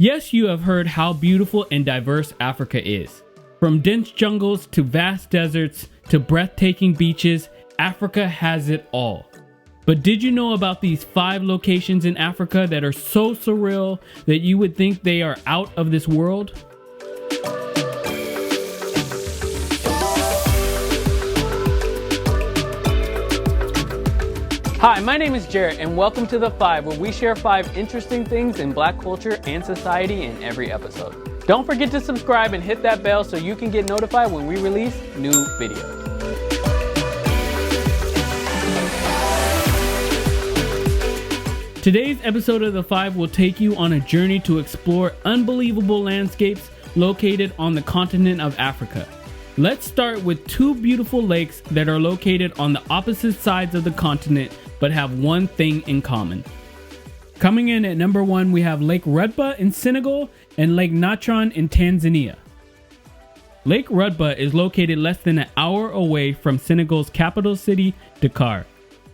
Yes, you have heard how beautiful and diverse Africa is. From dense jungles to vast deserts to breathtaking beaches, Africa has it all. But did you know about these 5 locations in Africa that are so surreal that you would think they are out of this world? Hi, my name is Jarrett, and welcome to The 5, where we share 5 interesting things in Black culture and society in every episode. Don't forget to subscribe and hit that bell so you can get notified when we release new videos. Today's episode of The 5 will take you on a journey to explore unbelievable landscapes located on the continent of Africa. Let's start with 2 beautiful lakes that are located on the opposite sides of the continent but have one thing in common. Coming in at number 1, we have Lake Redpa in Senegal and Lake Natron in Tanzania. Lake Redpa is located less than an hour away from Senegal's capital city, Dakar.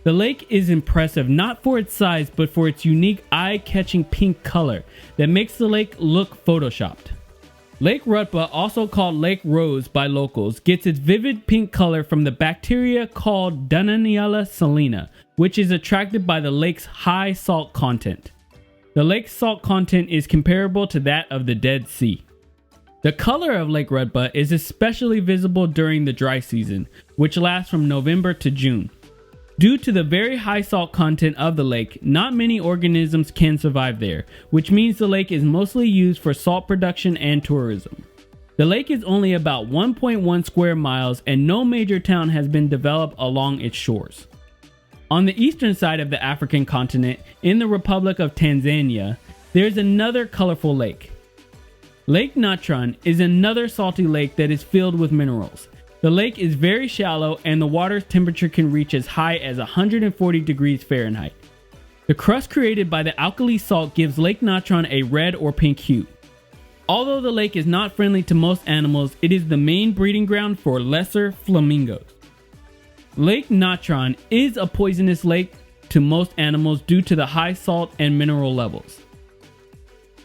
The lake is impressive not for its size but for its unique eye-catching pink color that makes the lake look photoshopped. Lake Redpa, also called Lake Rose by locals, gets its vivid pink color from the bacteria called Dunaliella salina, which is attracted by the lake's high salt content. The lake's salt content is comparable to that of the Dead Sea. The color of Lake Redpa is especially visible during the dry season, which lasts from November to June. Due to the very high salt content of the lake, not many organisms can survive there, which means the lake is mostly used for salt production and tourism. The lake is only about 1.1 square miles and no major town has been developed along its shores. On the eastern side of the African continent, in the Republic of Tanzania, there is another colorful lake. Lake Natron is another salty lake that is filled with minerals. The lake is very shallow and the water's temperature can reach as high as 140 degrees Fahrenheit. The crust created by the alkali salt gives Lake Natron a red or pink hue. Although the lake is not friendly to most animals, it is the main breeding ground for lesser flamingos. Lake Natron is a poisonous lake to most animals due to the high salt and mineral levels.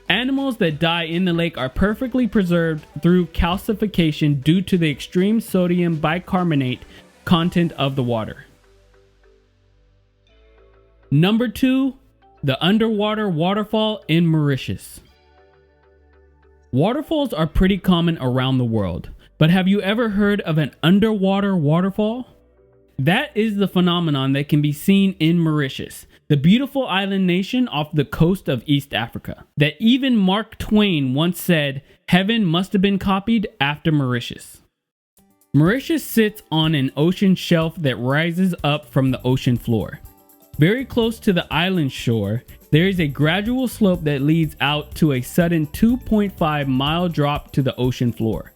Animals that die in the lake are perfectly preserved through calcification due to the extreme sodium bicarbonate content of the water. Number 2, the underwater waterfall in Mauritius. Waterfalls are pretty common around the world, but have you ever heard of an underwater waterfall? That is the phenomenon that can be seen in Mauritius, the beautiful island nation off the coast of East Africa, that even Mark Twain once said, heaven must have been copied after Mauritius. Mauritius sits on an ocean shelf that rises up from the ocean floor. Very close to the island shore, there is a gradual slope that leads out to a sudden 2.5 mile drop to the ocean floor.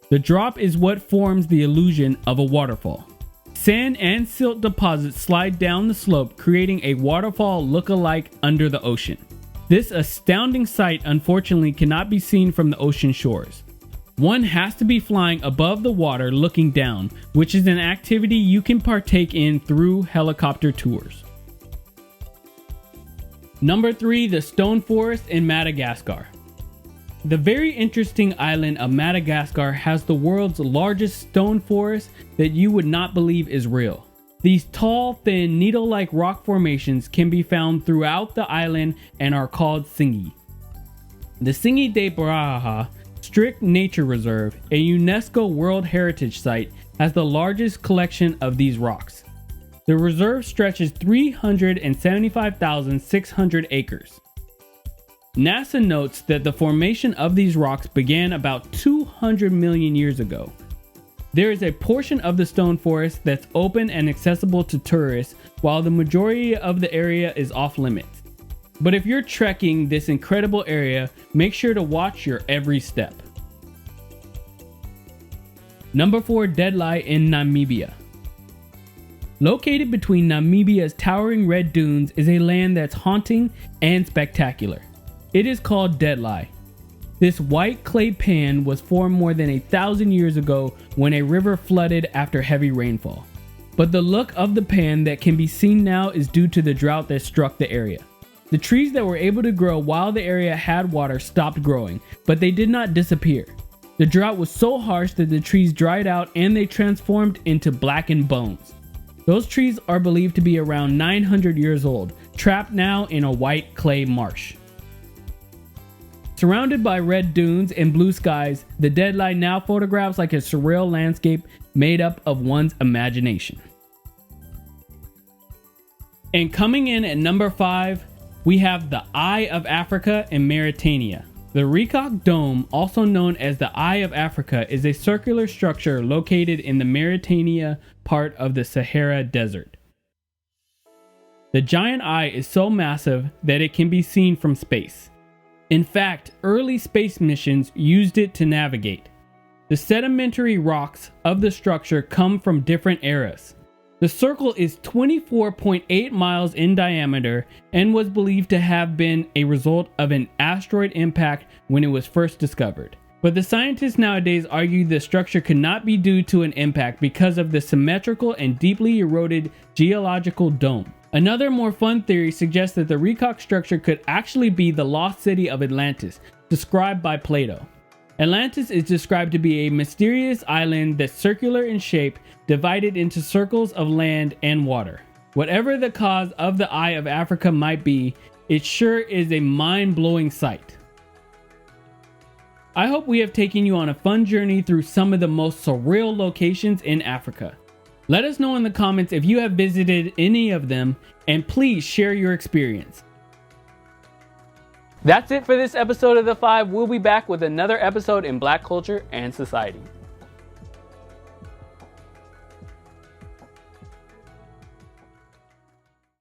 The drop is what forms the illusion of a waterfall. Sand and silt deposits slide down the slope, creating a waterfall look-alike under the ocean. This astounding sight unfortunately cannot be seen from the ocean shores. One has to be flying above the water looking down, which is an activity you can partake in through helicopter tours. Number 3, the stone forest in Madagascar. The very interesting island of Madagascar has the world's largest stone forest that you would not believe is real. These tall, thin, needle-like rock formations can be found throughout the island and are called singi. The Singi de Baraha Strict Nature Reserve, a UNESCO World Heritage Site, has the largest collection of these rocks. The reserve stretches 375,600 acres. NASA notes that the formation of these rocks began about 200 million years ago. There is a portion of the stone forest that's open and accessible to tourists, while the majority of the area is off limits. But if you're trekking this incredible area, make sure to watch your every step. Number 4, Deadlie in Namibia. Located between Namibia's towering red dunes is a land that's haunting and spectacular. It is called Deadlie. This white clay pan was formed more than 1,000 years ago when a river flooded after heavy rainfall. But the look of the pan that can be seen now is due to the drought that struck the area. The trees that were able to grow while the area had water stopped growing, but they did not disappear. The drought was so harsh that the trees dried out and they transformed into blackened bones. Those trees are believed to be around 900 years old, trapped now in a white clay marsh. Surrounded by red dunes and blue skies, the deadline now photographs like a surreal landscape made up of one's imagination. And coming in at number 5, we have the Eye of Africa in Mauritania. The Rekok Dome, also known as the Eye of Africa, is a circular structure located in the Mauritania part of the Sahara Desert. The giant eye is so massive that it can be seen from space. In fact, early space missions used it to navigate. The sedimentary rocks of the structure come from different eras. The circle is 24.8 miles in diameter and was believed to have been a result of an asteroid impact when it was first discovered. But the scientists nowadays argue the structure could not be due to an impact because of the symmetrical and deeply eroded geological dome. Another more fun theory suggests that the Rekok structure could actually be the lost city of Atlantis, described by Plato. Atlantis is described to be a mysterious island that's circular in shape, divided into circles of land and water. Whatever the cause of the Eye of Africa might be, it sure is a mind-blowing sight. I hope we have taken you on a fun journey through some of the most surreal locations in Africa. Let us know in the comments if you have visited any of them, and please share your experience. That's it for this episode of The Five. We'll be back with another episode in Black culture and society.